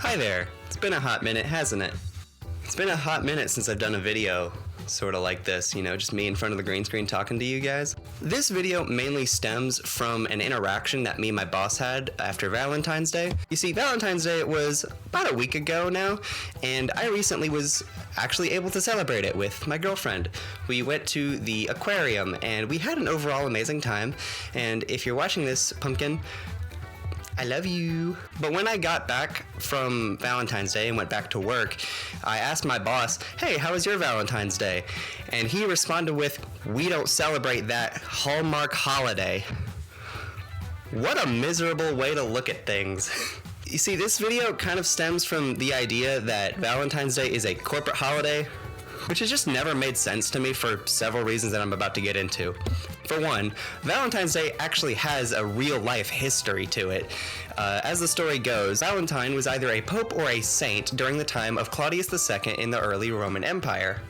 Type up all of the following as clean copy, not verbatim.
Hi there. It's been a hot minute, hasn't it? It's been a hot minute since I've done a video sort of like this, just me in front of the green screen talking to you guys. This video mainly stems from an interaction that me and my boss had after Valentine's Day. You see, Valentine's Day was about a week ago now, and I recently was actually able to celebrate it with my girlfriend. We went to the aquarium, and we had an overall amazing time, and if you're watching this, Pumpkin, I love you. But when I got back from Valentine's Day and went back to work, I asked my boss, hey, how was your Valentine's Day? And he responded with, we don't celebrate that Hallmark holiday. What a miserable way to look at things. You see, this video kind of stems from the idea that Valentine's Day is a corporate holiday, which has just never made sense to me for several reasons that I'm about to get into. For one, Valentine's Day actually has a real-life history to it. As the story goes, Valentine was either a pope or a saint during the time of Claudius II in the early Roman Empire.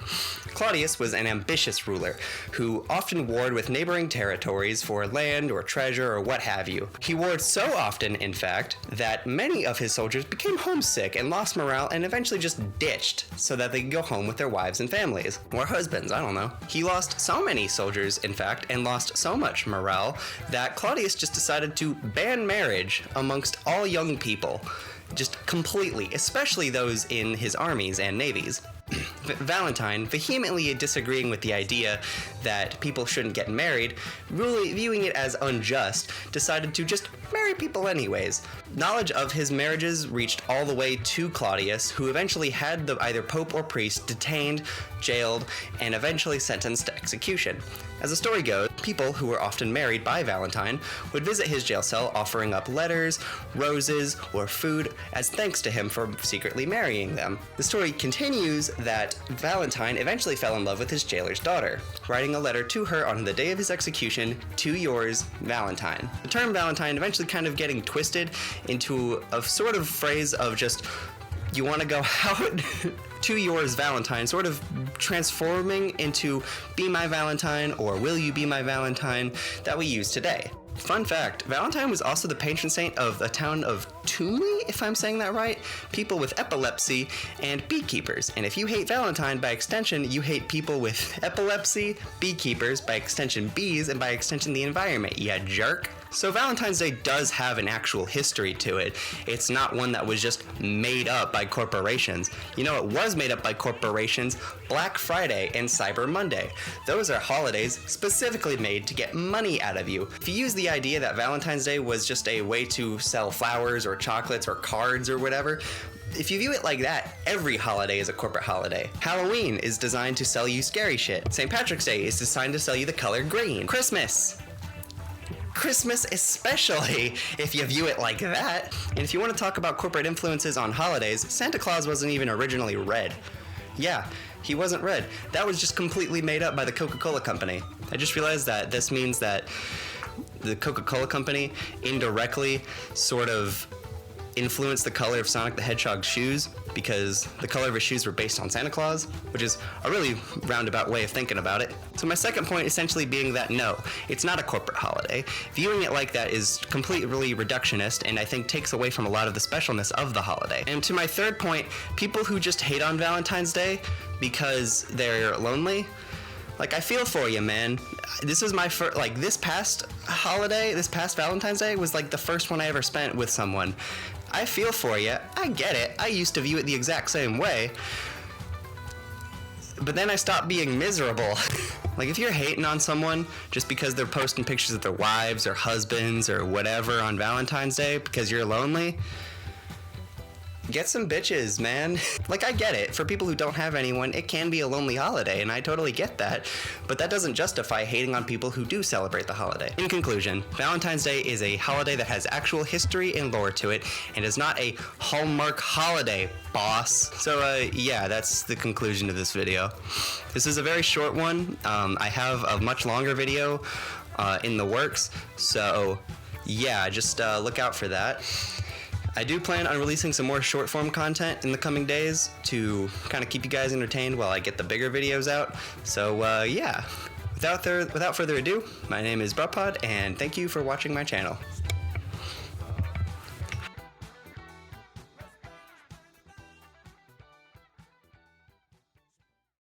Claudius was an ambitious ruler who often warred with neighboring territories for land or treasure or what have you. He warred so often, in fact, that many of his soldiers became homesick and lost morale and eventually just ditched so that they could go home with their wives and families. Or husbands, I don't know. He lost so many soldiers, in fact, and lost so much morale that Claudius just decided to ban marriage amongst all young people. Just completely, especially those in his armies and navies. Valentine, vehemently disagreeing with the idea that people shouldn't get married, really viewing it as unjust, decided to just marry people anyways. Knowledge of his marriages reached all the way to Claudius, who eventually had the either pope or priest detained, jailed, and eventually sentenced to execution. As the story goes, people who were often married by Valentine would visit his jail cell offering up letters, roses, or food as thanks to him for secretly marrying them. The story continues that Valentine eventually fell in love with his jailer's daughter, writing a letter to her on the day of his execution, to yours, Valentine. The term Valentine eventually kind of getting twisted into a sort of phrase of just, you want to go out? To yours, Valentine, sort of transforming into be my Valentine or will you be my Valentine that we use today. Fun fact, Valentine was also the patron saint of the town of Toomey, if I'm saying that right, people with epilepsy, and beekeepers. And if you hate Valentine, by extension, you hate people with epilepsy, beekeepers, by extension bees, and by extension the environment, you jerk. So Valentine's Day does have an actual history to it. It's not one that was just made up by corporations. You know, it was made up by corporations, Black Friday and Cyber Monday. Those are holidays specifically made to get money out of you. If you use the idea that Valentine's Day was just a way to sell flowers or chocolates or cards or whatever, if you view it like that, every holiday is a corporate holiday. Halloween is designed to sell you scary shit. St. Patrick's Day is designed to sell you the color green. Christmas especially, if you view it like that. And if you want to talk about corporate influences on holidays, Santa Claus wasn't even originally red. Yeah, he wasn't red. That was just completely made up by the Coca-Cola Company. I just realized that this means that the Coca-Cola Company indirectly sort of influenced the color of Sonic the Hedgehog's shoes because the color of his shoes were based on Santa Claus, which is a really roundabout way of thinking about it. So my second point essentially being that no, it's not a corporate holiday. Viewing it like that is completely reductionist and I think takes away from a lot of the specialness of the holiday. And to my third point, people who just hate on Valentine's Day because they're lonely, like, I feel for you, man. This is my first, this past holiday, this past Valentine's Day was like the first one I ever spent with someone. I feel for you. I get it. I used to view it the exact same way. But then I stopped being miserable. Like, if you're hating on someone just because they're posting pictures of their wives or husbands or whatever on Valentine's Day because you're lonely, get some bitches, man. Like, I get it. For people who don't have anyone, it can be a lonely holiday, and I totally get that. But that doesn't justify hating on people who do celebrate the holiday. In conclusion, Valentine's Day is a holiday that has actual history and lore to it, and is not a Hallmark holiday, boss. So, yeah, that's the conclusion of this video. This is a very short one. I have a much longer video in the works, so yeah, just look out for that. I do plan on releasing some more short form content in the coming days to kind of keep you guys entertained while I get the bigger videos out. So yeah, without further ado, my name is Buttpod and thank you for watching my channel.